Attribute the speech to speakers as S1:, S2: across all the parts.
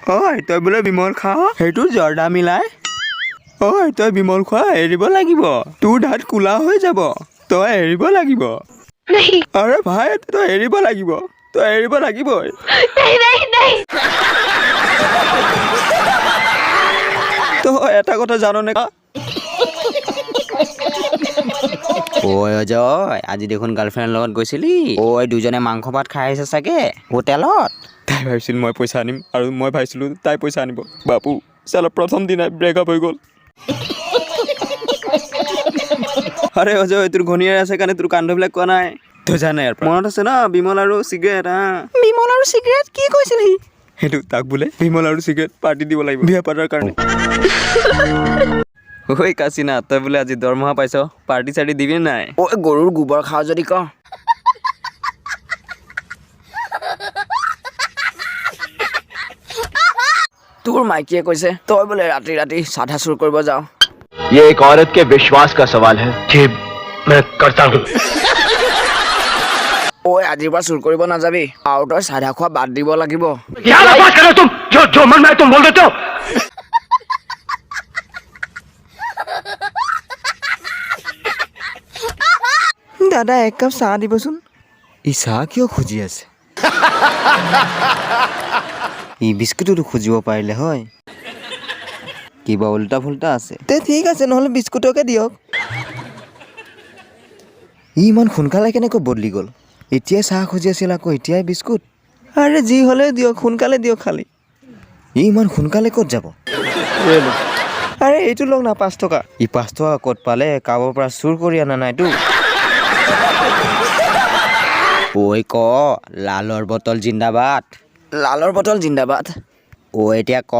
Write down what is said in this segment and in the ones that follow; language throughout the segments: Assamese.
S1: ঐ তই বোলে বিমল খাৱ সেইটো জৰ্দা মিলাই ঐ তই বিমল খোৱা এৰিব লাগিব তোৰ দাঁত কোলা হৈ যাব তই এৰিব লাগিব আৰে ভাই তই এৰিব লাগিব তই এৰিব লাগিবই তই এটা কথা জাননে
S2: ঐ অজয় আজি দেখোন গাৰ্লফ্ৰেণ্ডৰ লগত গৈছিলি ঐ দুজনে মাংস ভাত খাই আহিছে চাগে হোটেলত
S1: তাই ভাবিছিল মই পইচা আনিম আৰু মই ভাবিছিলোঁ তাই পইচা আনিব বাপু চালা প্ৰথম দিনাই ব্ৰেকআপ হৈ গ'ল আৰে অজয় তোৰ ঘনীয়াৰ আছে কাৰণে তোৰ কাণ্ডবিলাক কোৱা নাই তই জানে ইয়াৰ পৰা মনত আছে ন বিমল আৰু চিগাৰেট
S2: বিমল আৰু চিগাৰেট কি কৈছিল সি
S1: সেইটো তাক বোলে বিমল আৰু চিগাৰেট পাৰ্টি দিব লাগিব বিয়া পাতাৰ কাৰণে ঐ কাচিনা তই বোলে আজি দৰমহা পাইছ পাৰ্টি চাৰ্টি দিবি নাই
S2: ঐ গৰুৰ গোবৰ খাওঁ যদি ক তোৰ মাইকীয়ে কৈছে তই বোলে ৰাতি ৰাতি চাধা চুৰ কৰিব যাও
S3: ये एक औरत के विश्वास का सवाल है जी मैं करता हूँ
S2: ঐ আজিৰ পৰা চুৰ কৰিব নাযাবি আৰু তই চাধা খোৱা বাদ দিব লাগিব
S3: क्या बकवास कर रहे हो तुम जो जो मन में आए तुम बोल देते हो
S1: দাদা এক কাপ চাহ দিবচোন ই চাহ কিয় খুজি আছে
S2: ই বিস্কুটটো খুজিব পাৰিলে হয় কিবা উল্টা ফুল্টা আছে
S1: তে ঠিক আছে নহ'লে বিস্কুটকে দিয়ক ই ইমান সোনকালে কেনেকৈ বদলি গ'ল এতিয়াই চাহ খুজি আছিল আকৌ এতিয়াই বিস্কুট আৰে যি হ'লেও দিয়ক সোনকালে দিয়ক খালি ই ইমান সোনকালে ক'ত যাব আৰে এইটো লওক না 5 টকা ই 5 টকা ক'ত পালে কাৰোবাৰ পৰা চুৰ কৰি অনা নাইতো
S2: ঐ ক লালৰ বটল জিন্দাবাদ লালৰ বটল জিন্দাবাদ ঐ এতিয়া ক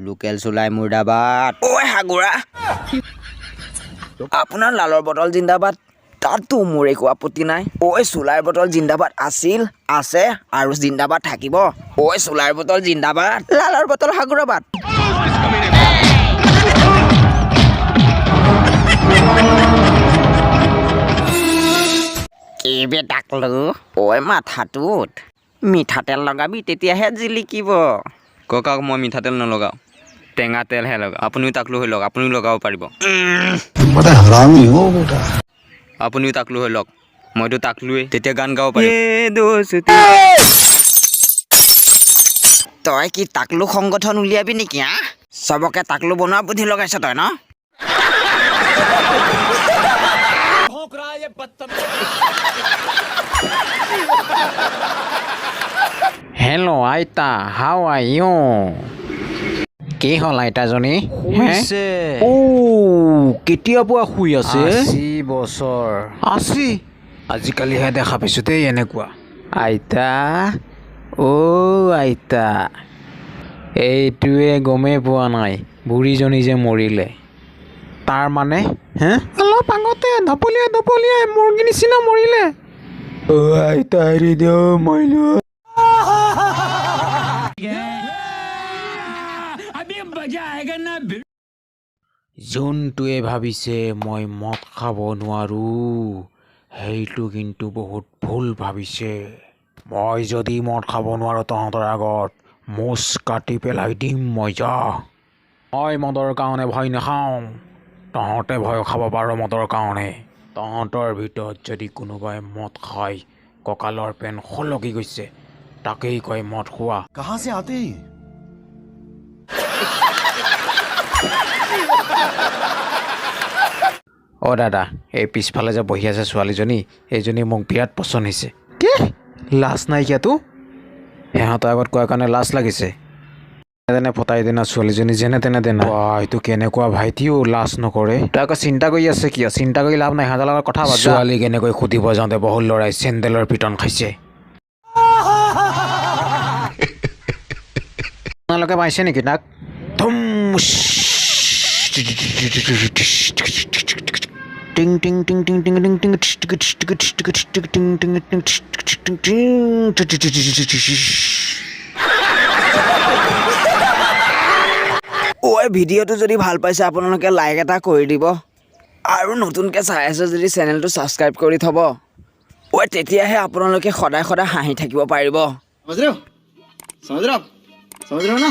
S2: লোকেল চুলাই মুৰ্দাবাদ ঐ হাগুৰা আপোনাৰ লালৰ বটল জিন্দাবাদ তাততো মোৰ একো আপত্তি নাই ঐ চুলাইৰ বটল জিন্দাবাদ আছিল আছে আৰু জিন্দাবাদ থাকিব ঐ চুলাইৰ বটল জিন্দাবাদ লালৰ বটল হাগুৰাবাদ কি বে টাকলু ঐ মাথাটোত মিঠাতেল লগাবি তেতিয়াহে জিলিকিব
S1: ককাক মই মিঠাতেল নলগাওঁ টেঙা তেলহে লগাওঁ আপুনিও তাকলো হৈ লওক আপুনিও লগাব পাৰিব আপুনিও তাকলো হৈ লওক মইতো তাকলোৱেই তেতিয়া গান গাব পাৰিম
S2: তই কি তাকলু সংগঠন উলিয়াবি নেকি হা চবকে তাকলু বনোৱা বুদ্ধি লগাইছ তই ন
S4: হেল্ল' আইতা হাউ আৰ ইউ কি হ'ল আইতাজনী কেতিয়া পৰা শুই আছে 80 বছৰ 80 আজিকালিহে দেখা পাইছোঁ দেই এনেকুৱা আইতা আইতা এইটোৱে গমেই পোৱা নাই বুঢ়ীজনী যে মৰিলে তাৰ মানে অলপ আগতে ধপলিয়াই মুৰ্গী নিচিনা মৰিলে আইতা হেৰি দিওঁ মৰিলো যোনটোৱে ভাবিছে মই মদ খাব নোৱাৰোঁ সেইটো কিন্তু বহুত ভুল ভাবিছে মই যদি মদ খাব নোৱাৰোঁ তহঁতৰ আগত মুচ কাটি পেলাই দিম মই মই মদৰ কাৰণে ভয় নাখাওঁ তহঁতে ভয় খাব পাৰ মদৰ কাৰণে তহঁতৰ ভিতৰত যদি কোনোবাই মদ খায় কঁকালৰ পেন সলকি গৈছে তাকেই কয় মদ খোৱা
S5: कहाँ से आते हैं
S4: দাদা এই পিছফালে যে বহি আছে ছোৱালীজনী এইজনী মোক বিৰাট পচন্দ হৈছে কি লাজ নাইকিয়াতো সিহঁতৰ আগত কোৱাৰ কাৰণে লাজ লাগিছে যেনে ফটাই দেনা ছোৱালীজনী যেনে তেনে দেনা এইটো কেনেকুৱা ভাইটিও লাজ নকৰে তই আকৌ চিন্তা কৰি আছে কিয় চিন্তা কৰি লাভ নাই সিহঁতৰ লগত কথা পাত ছোৱালী কেনেকৈ সুধিব যাওঁতে বহুত ল'ৰাই চেণ্ডেলৰ পিটন খাইছে আপোনালোকে পাইছে নেকি তাক টিং টিং টিং টিং টিং টিং টিং
S2: ভিডিঅ'টো যদি ভাল পাইছে আপোনালোকে লাইক এটা কৰি দিব আৰু নতুনকৈ চাই আছে যদি চেনেলটো ছাবস্ক্ৰাইব কৰি থ'ব তেতিয়াহে আপোনালোকে সদায় সদায় হাঁহি থাকিব পাৰিব
S5: समझ रहे हो ना